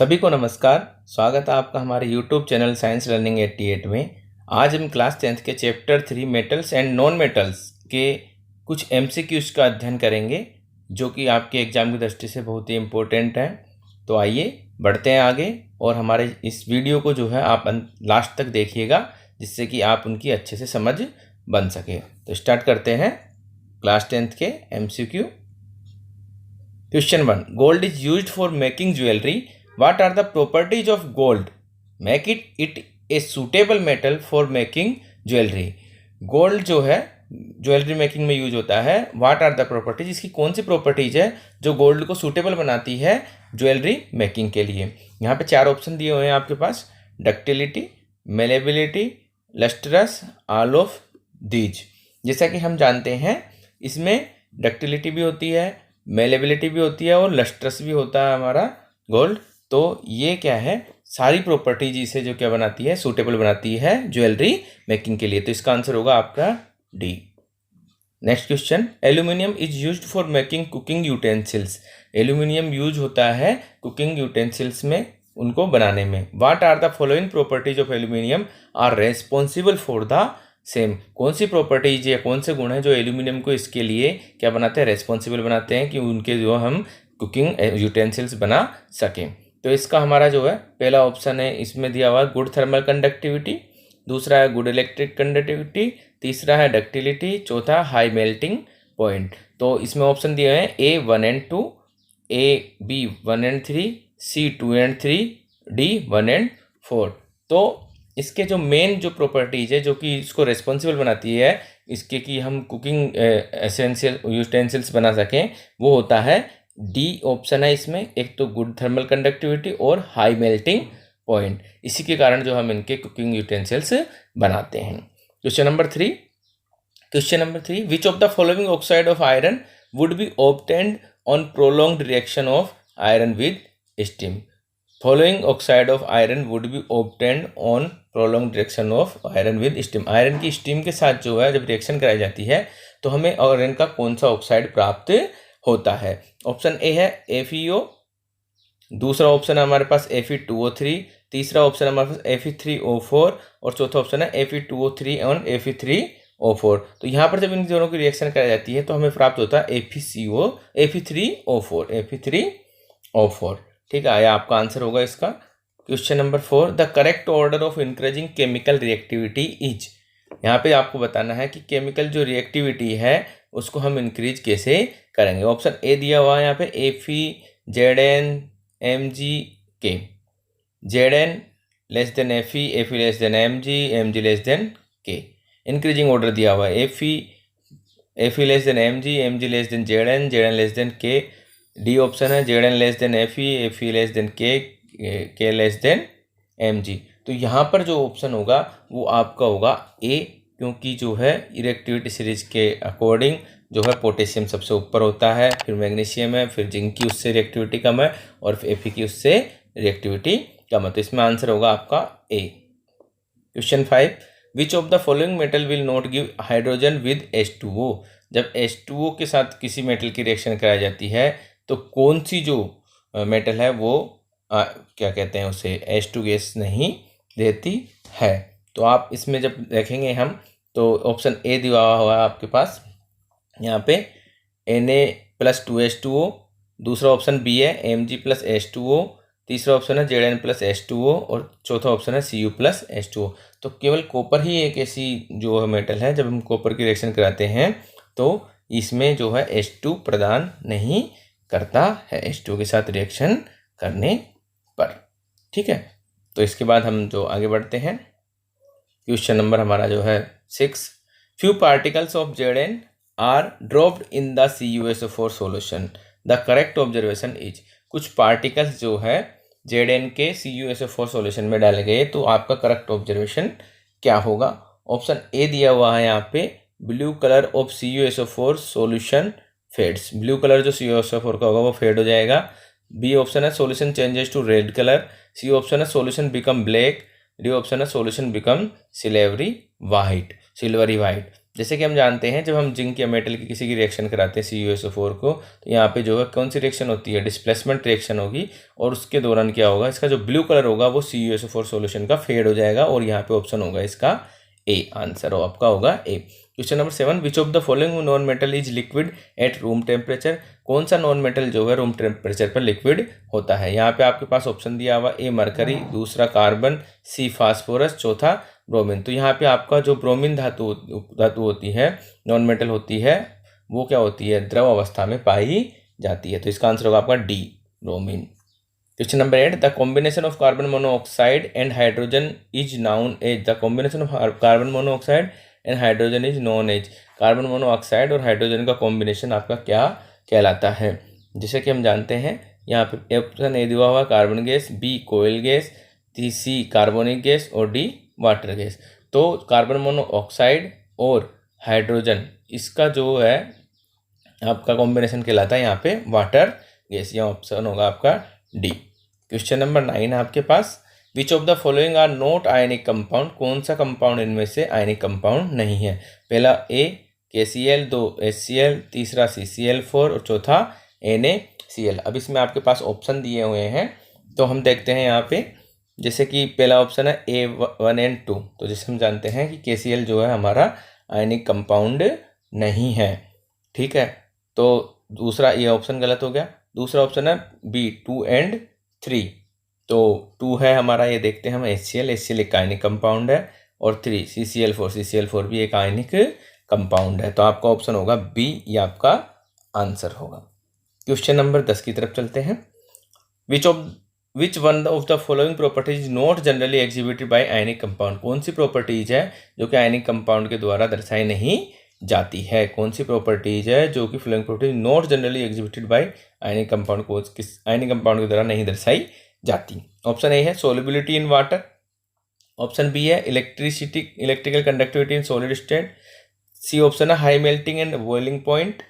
सभी को नमस्कार। स्वागत है आपका हमारे YouTube चैनल साइंस लर्निंग 88 में। आज हम क्लास 10th के chapter 3 metals and non metals के कुछ MCQs का अध्ययन करेंगे, जो कि आपके एग्जाम की दृष्टि से बहुत ही इम्पोर्टेंट है। तो आइए बढ़ते हैं आगे और हमारे इस वीडियो को जो है आप लास्ट तक देखिएगा, जिससे कि आप उनकी अच्छे से समझ बन सके। तो स्टार्ट करते हैं क्लास 10th के MCQ। Question 1, gold is used for making jewellery. What are the properties of gold? Make it a suitable metal for making jewelry. Gold जो है ज्वेलरी मेकिंग में यूज होता है। What are the properties? इसकी कौन सी properties है जो गोल्ड को सूटेबल बनाती है ज्वेलरी मेकिंग के लिए। यहाँ पे 4 ऑप्शन दिए हुए हैं आपके पास: ductility, malleability, lustrous, all of these. जैसा कि हम जानते हैं, इसमें डक्टिलिटी भी होती है, मेलेबिलिटी भी होती है और लस्ट्रस भी होता है हमारा गोल्ड। तो ये क्या है, सारी प्रॉपर्टीज इसे जो क्या बनाती है, सूटेबल बनाती है ज्वेलरी मेकिंग के लिए। तो इसका आंसर होगा आपका D. Next question, aluminium is used for making cooking utensils. Aluminium use होता है कुकिंग यूटेंसिल्स में, उनको बनाने में। What are the following properties of aluminium are responsible for the same. कौन सी प्रॉपर्टीज या कौन से गुण हैं जो एल्यूमिनियम को इसके लिए क्या बनाते हैं, रेस्पॉन्सिबल बनाते हैं कि उनके जो हम कुकिंग यूटेंसिल्स बना सकें। तो इसका हमारा जो है पहला ऑप्शन है, इसमें दिया हुआ गुड थर्मल कंडक्टिविटी, दूसरा है गुड इलेक्ट्रिक कंडक्टिविटी, तीसरा है डक्टिलिटी, चौथा हाई मेल्टिंग पॉइंट। तो इसमें ऑप्शन दिए हैं A 1 and 2, A B 1 and 3, C 2 and 3, D 1 and 4। तो इसके जो मेन जो प्रॉपर्टीज है जो कि इसको रेस्पॉन्सिबल बनाती है इसके कि हम कुकिंग एसेंशियल यूटेंसिल्स बना सकें, वो होता है डी ऑप्शन है इसमें। एक तो गुड थर्मल कंडक्टिविटी और हाई मेल्टिंग पॉइंट, इसी के कारण जो हम इनके कुकिंग यूटेंसिल्स बनाते हैं। Question number 3, which of the following oxide of iron would be obtained on prolonged reaction of iron with steam. Following oxide of iron would be obtained on prolonged reaction of iron with steam. Iron की steam के साथ जो है जब reaction कराई जाती है तो हमें आयरन का कौन सा ऑक्साइड प्राप्त होता है। ऑप्शन ए है FeO, दूसरा ऑप्शन है हमारे पास Fe2O3, तीसरा ऑप्शन है हमारे पास Fe3O4 और चौथा ऑप्शन है Fe2O3 और Fe3O4। तो यहाँ पर जब इन दोनों की रिएक्शन कराई जाती है तो हमें प्राप्त होता है Fe3O4। ठीक है, आया आपका आंसर होगा इसका। Question number 4, the correct order of increasing chemical reactivity is. यहाँ पे आपको बताना है कि केमिकल जो रिएक्टिविटी है उसको हम इंक्रीज कैसे करेंगे। ऑप्शन ए दिया हुआ है यहाँ पे Fe Zn Mg K। Zn less than Fe, Fe less than Mg, Mg less than K। Increasing order दिया हुआ है Fe less than Mg, Mg less than Zn, Zn less than K। D option है Zn less than Fe, Fe less than K, K less than Mg। तो यहाँ पर जो option होगा वो आपका होगा ए, क्योंकि जो है रिएक्टिविटी सीरीज के अकॉर्डिंग जो है पोटेशियम सबसे ऊपर होता है, फिर मैग्नीशियम है, फिर जिंक की उससे रिएक्टिविटी कम है और फिर Fe की उससे रिएक्टिविटी कम है। तो इसमें आंसर होगा आपका A. Question 5, which of the following metal will not give hydrogen with H2O। जब H2O के साथ किसी मेटल की रिएक्शन कराई जाती है तो कौन सी जो मेटल है वो क्या कहते हैं, उसे H2 गैस नहीं देती है। तो आप इसमें जब देखेंगे हम तो ऑप्शन ए दिया हुआ है आपके पास यहाँ पे Na+2H2O, दूसरा ऑप्शन बी है Mg+H2O, तीसरा ऑप्शन है Zn+H2O और चौथा ऑप्शन है Cu+H2O। तो केवल कॉपर ही एक ऐसी जो मेटल है जब हम कॉपर की रिएक्शन कराते हैं तो इसमें जो है H2 प्रदान नहीं करता है H2 के साथ रिएक्शन करने पर। ठीक है, तो इसके बाद हम जो आगे बढ़ते हैं, क्वेश्चन नंबर हमारा जो है 6, few particles of Zn are dropped in the CuSO4 solution, the correct observation is. कुछ पार्टिकल्स जो है Zn के CuSO4 सॉल्यूशन में डाले गए, तो आपका करेक्ट ऑब्जर्वेशन क्या होगा। ऑप्शन ए दिया हुआ है यहाँ पे, blue colour of CuSO4 solution fades. Blue colour जो CuSO4 का होगा वो फेड हो जाएगा। बी ऑप्शन है solution changes to red colour, C option है solution become black, D option है सॉल्यूशन बिकम सिल्वरी वाइट। जैसे कि हम जानते हैं जब हम जिंक या मेटल की किसी की रिएक्शन कराते हैं CuSO4 को, तो यहाँ पे जो है कौन सी रिएक्शन होती है, डिस्प्लेसमेंट रिएक्शन होगी, और उसके दौरान क्या होगा, इसका जो ब्लू कलर होगा वो CuSO4 सॉल्यूशन का फेड हो जाएगा, और यहाँ पे ऑप्शन होगा इसका ए, आंसर हो आपका होगा A. Question number 7, which of the following non metal is liquid at room temperature, कौन सा नॉन मेटल जो है रूम टेम्परेचर पर लिक्विड होता है। यहाँ पे आपके पास ऑप्शन दिया हुआ, ए मरकरी, दूसरा कार्बन, सी फास्फोरस, चौथा ब्रोमीन। तो यहाँ पे आपका जो ब्रोमीन धातु होती है, नॉन मेटल होती है, वो क्या होती है, द्रव अवस्था में पाई जाती है। तो इसका आंसर होगा आपका D, bromine. Question number 8, the combination of carbon monoxide and hydrogen is known as, the combination of carbon monoxide and hydrogen is known as, carbon monoxide और हाइड्रोजन का कॉम्बिनेशन आपका क्या कहलाता है। जैसे कि हम जानते हैं यहाँ पे ऑप्शन ए दिया हुआ कार्बन गैस, बी कोयल गैस, सी कार्बोनिक गैस और डी वाटर गैस। तो कार्बन मोनोऑक्साइड और हाइड्रोजन, इसका जो है आपका कॉम्बिनेशन कहलाता है यहाँ पे वाटर गैस। यह ऑप्शन होगा आपका डी। क्वेश्चन नंबर 9 है आपके पास, which of the following are not ionic compound, कौन सा कंपाउंड इनमें से आयनिक कंपाउंड नहीं है। पहला ए KCl, 2 HCl, तीसरा CCl4 और चौथा NaCl। अब इसमें आपके पास ऑप्शन दिए हुए हैं, तो हम देखते हैं यहाँ पे। जैसे कि पहला ऑप्शन है A1 and 2, तो जैसे हम जानते हैं कि KCl जो है हमारा आयनिक कंपाउंड नहीं है, ठीक है। तो दूसरा ये ऑप्शन गलत हो गया। दूसरा ऑप्शन है B 2 and 3, तो 2 है हमारा, ये देखते हैं हम HCl एक आयनिक कंपाउंड है, और 3 CCl4 भी एक आयनिक कंपाउंड है। तो आपका ऑप्शन होगा बी, ये आपका आंसर होगा। क्वेश्चन नंबर 10 की तरफ चलते हैं, विच one of the following properties not generally exhibited by ionic compound, कौन सी प्रॉपर्टीज है जो कि आयनिक कंपाउंड के द्वारा दर्शाई नहीं जाती है। कौन सी प्रॉपर्टीज है जो कि following properties not generally exhibited by ionic compound, को किस आयनिक कंपाउंड के द्वारा नहीं दर्शाई जाती। ऑप्शन ए है solubility in water, option B है electrical conductivity in solid state, C option है high melting and boiling point,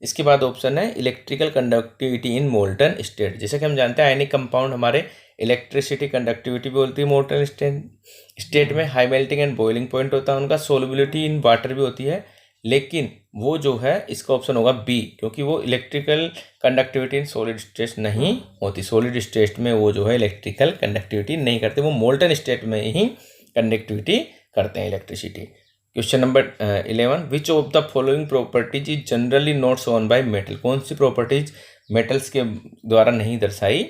इसके बाद ऑप्शन है electrical conductivity in molten state. जैसे कि हम जानते हैं आयनिक कंपाउंड हमारे इलेक्ट्रिसिटी कंडक्टिविटी भी होती है मोल्टन स्टेट में, high melting and boiling point होता है उनका, सोल्युबिलिटी इन वाटर भी होती है, लेकिन वो जो है इसका ऑप्शन होगा बी, क्योंकि वो electrical conductivity in solid state नहीं होती। सॉलिड स्टेट में वो जो है इलेक्ट्रिकल कंडक्टिविटी नहीं करते, वो मोल्टन स्टेट में ही कंडक्टिविटी करते हैं electricity. Question number 11, which of the following properties is generally not shown by metal, कौन सी प्रॉपर्टीज मेटल्स के द्वारा नहीं दर्शाई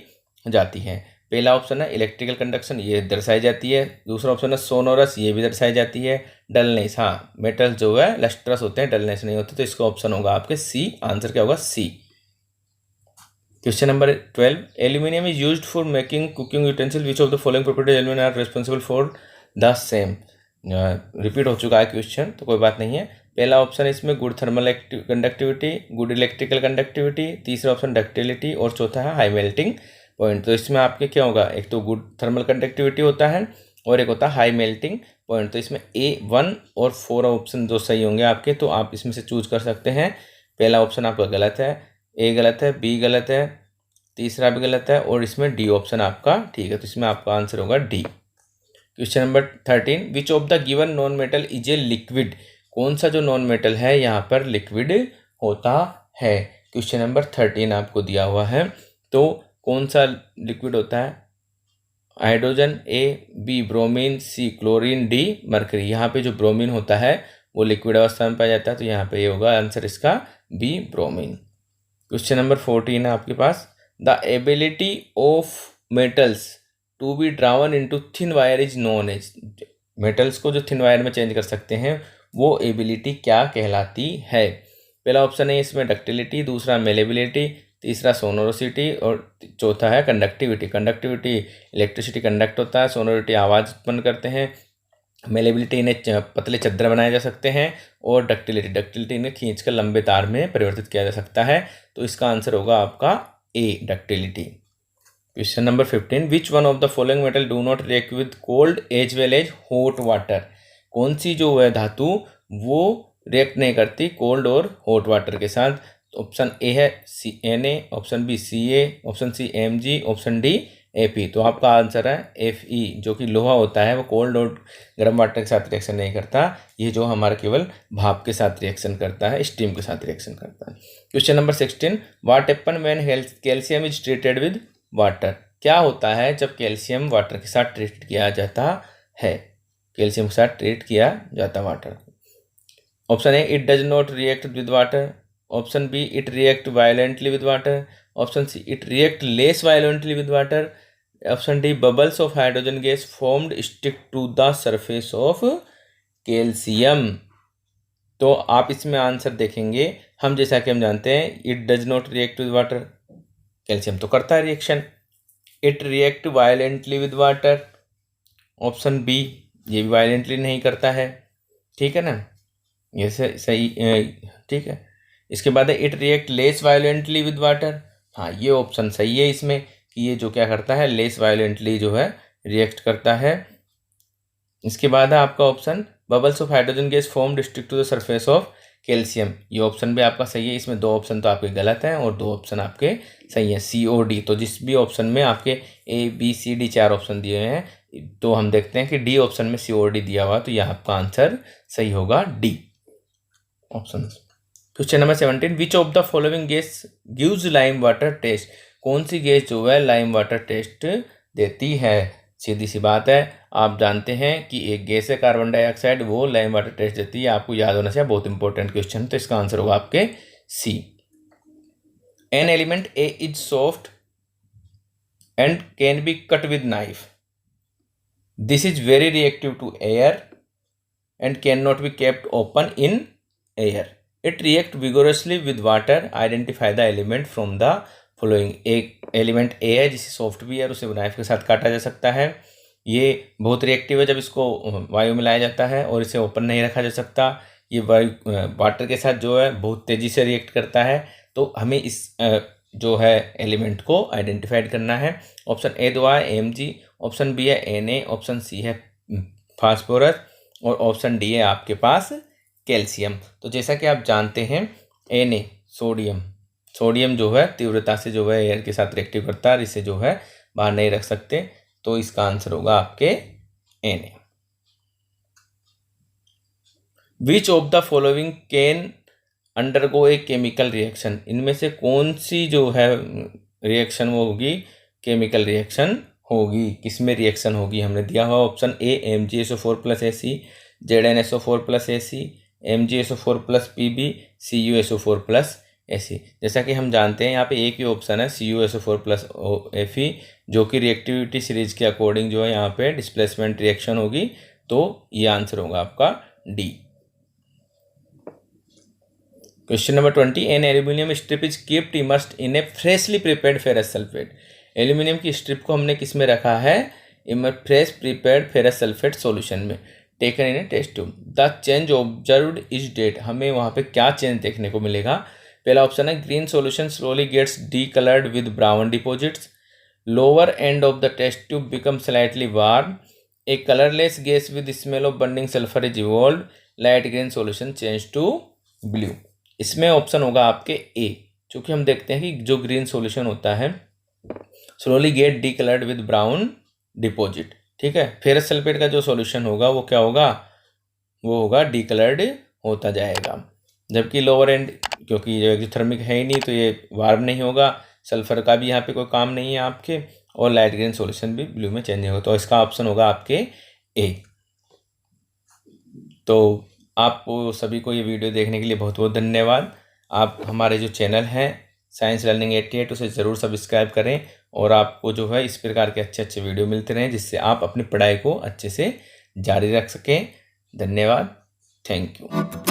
जाती है। पहला ऑप्शन है इलेक्ट्रिकल कंडक्शन, ये दर्शाई जाती है। दूसरा ऑप्शन है सोनोरस, ये भी दर्शाई जाती है। डलनेस, हाँ मेटल्स जो है लस्ट्रस होते हैं, डलनेस नहीं होते, तो इसका ऑप्शन होगा आपके सी, आंसर क्या होगा C. Question number 12, aluminium is used for making cooking utensil, which of the following properties aluminium are responsible for the same. Repeat हो चुका है क्वेश्चन, तो कोई बात नहीं है। पहला ऑप्शन है इसमें good thermal conductivity, good electrical conductivity, तीसरा ऑप्शन डक्टिलिटी और चौथा है हाई मेल्टिंग पॉइंट। तो इसमें आपके क्या होगा, एक तो गुड थर्मल कंडक्टिविटी होता है और एक होता है हाई मेल्टिंग पॉइंट। तो इसमें A1 और 4 ऑप्शन जो सही होंगे आपके, तो आप इसमें से चूज कर सकते हैं। पहला ऑप्शन आपका गलत है, A गलत है, B गलत है, तीसरा भी गलत है और इसमें D ऑप्शन आपका ठीक है। तो इसमें आपका आंसर होगा D। Question number 13, which of the given non metal is a liquid, कौन सा जो नॉन मेटल है यहाँ पर लिक्विड होता है। क्वेश्चन नंबर 13 आपको दिया हुआ है, तो कौन सा लिक्विड होता है, hydrogen, A, B bromine, C chlorine, D mercury. यहाँ पे जो ब्रोमीन होता है वो लिक्विड अवस्था में पाया जाता है, तो यहाँ पे ये होगा आंसर इसका B ब्रोमीन। क्वेश्चन नंबर 14 है आपके पास, the ability of metals to be drawn into thin wire is known as, metals को जो थिन वायर में चेंज कर सकते हैं वो एबिलिटी क्या कहलाती है। पहला ऑप्शन है इसमें डक्टिलिटी, दूसरा मेलेबिलिटी, तीसरा सोनोरोसिटी और चौथा है कंडक्टिविटी। कंडक्टिविटी इलेक्ट्रिसिटी कंडक्ट होता है, सोनोरिटी आवाज़ उत्पन्न करते हैं, मेलेबिलिटी इन्हें पतले चद्दर बनाए जा सकते हैं और डक्टिलिटी इन्हें खींचकर लंबे तार में परिवर्तित किया जा सकता है। तो इसका आंसर होगा आपका A ductility. Question number 15, which one of the following metal do not react with cold as well as hot water, कौन सी जो है धातु वो रिएक्ट नहीं करती कोल्ड और हॉट वाटर के साथ। ऑप्शन ए है Na, option B Ca, option C Mg, option D Fe। तो आपका आंसर है Fe, जो कि लोहा होता है वो कोल्ड और गर्म वाटर के साथ रिएक्शन नहीं करता। ये जो हमारा केवल भाप के साथ रिएक्शन करता है, स्टीम के साथ रिएक्शन करता है। Question number 16, what happen when calcium is treated with water. क्या होता है जब कैल्शियम वाटर के साथ ट्रीट किया जाता है? कैल्शियम के साथ ट्रीट किया जाता water. Option A, it does not react with water. Option B, it react violently with water. Option C, it react less violently with water. Option D, bubbles of hydrogen gas formed stick to the surface of calcium. तो आप इसमें answer देखेंगे, हम जैसा कि हम जानते हैं it does not react with water, calcium तो करता है reaction. It react violently with water, option B, ये भी वायलेंटली नहीं करता है, ठीक है ना, ये सही ठीक है। इसके बाद है it react less violently with water. हाँ, ये ऑप्शन सही है इसमें कि ये जो क्या करता है, लेस वायलेंटली जो है रिएक्ट करता है। इसके बाद है आपका option, bubbles of hydrogen gas formed stick to the surface of calcium. ये ऑप्शन भी आपका सही है। इसमें 2 ऑप्शन तो आपके गलत हैं और 2 ऑप्शन आपके सही हैं, सी और डी। तो जिस भी ऑप्शन में आपके A B C D 4 option दिए हुए हैं, तो हम देखते हैं कि डी ऑप्शन में सी और डी दिया हुआ, तो यह आपका आंसर सही होगा D option. Question number 17, which of the following gas gives lime water test. कौन सी गैस जो है लाइम वाटर टेस्ट देती है? सीधी सी बात है, आप जानते हैं कि एक गैस है कार्बन डाइऑक्साइड, वो लाइम वाटर टेस्ट देती है। आपको याद होना चाहिए, बहुत इंपॉर्टेंट क्वेश्चन। तो इसका आंसर होगा आपके C. An element A is soft and can be cut with knife. This is very reactive to air and can not be kept open in air. It react vigorously with water. Identify the element from the following. एक element A है जिसे soft भी है, उसे knife के साथ काटा जा सकता है। ये बहुत रिएक्टिव है जब इसको वायु में लाया जाता है, और इसे ओपन नहीं रखा जा सकता। ये वायु वाटर के साथ जो है बहुत तेज़ी से रिएक्ट करता है। तो हमें इस जो है एलिमेंट को आइडेंटिफाइड करना है। ऑप्शन ए दो है Mg, ऑप्शन बी है Na, ऑप्शन सी है फास्फोरस, और ऑप्शन डी है आपके पास कैल्शियम। तो जैसा कि आप जानते हैं Na, सोडियम जो है तीव्रता से जो है एयर के साथ रिएक्टिव करता है, इसे जो है बाहर नहीं रख सकते। तो इसका आंसर होगा आपके Na। Which of the following can undergo a chemical reaction. इनमें से कौन सी जो है रिएक्शन वो होगी, केमिकल रिएक्शन होगी, किसमें रिएक्शन होगी? हमने दिया हुआ option A MgSO4 + Ac, ZnSO4 + Ac, MgSO4 + Pb, CuSO4 + Fe। जैसा कि हम जानते हैं यहाँ पे एक ही ऑप्शन है CuSO4 + Fe, जो कि रिएक्टिविटी सीरीज के अकॉर्डिंग जो है यहाँ पे डिस्प्लेसमेंट रिएक्शन होगी। तो ये आंसर होगा आपका D. Question number 20, an aluminium strip is keeped immersed in a freshly prepared ferrous sulphate. Aluminium की स्ट्रिप को हमने किस में रखा है? Fresh prepared ferrous sulphate solution में, taken in a test tube. The change observed is that. हमें वहाँ पे क्या चेंज देखने को मिलेगा? पहला ऑप्शन है, green solution slowly gets decoloured with brown deposits. Lower end of the test tube become slightly warm. A colourless gas with smell of burning sulphur is evolve. Light green solution change to blue. इसमें option होगा आपके ए, क्योंकि हम देखते हैं कि जो green solution होता है slowly get D coloured with brown deposit, ठीक है। फेरस सल्फेट का जो सॉल्यूशन होगा वो क्या होगा? वो होगा डी कलर्ड होता जाएगा। जबकि लोअर एंड, क्योंकि ये एक्सोथर्मिक है ही नहीं, तो ये वार्म नहीं होगा, सल्फर का भी यहाँ पे कोई काम नहीं है आपके, और लाइट ग्रीन सॉल्यूशन भी ब्लू में चेंज होगा। तो इसका ऑप्शन होगा आपके ए। तो आपको सभी को ये वीडियो देखने के लिए बहुत बहुत धन्यवाद। आप हमारे जो चैनल है साइंस लर्निंग 88, उसे ज़रूर सब्सक्राइब करें, और आपको जो है इस प्रकार के अच्छे अच्छे वीडियो मिलते रहें, जिससे आप अपनी पढ़ाई को अच्छे से जारी रख सकें। धन्यवाद, थैंक यू।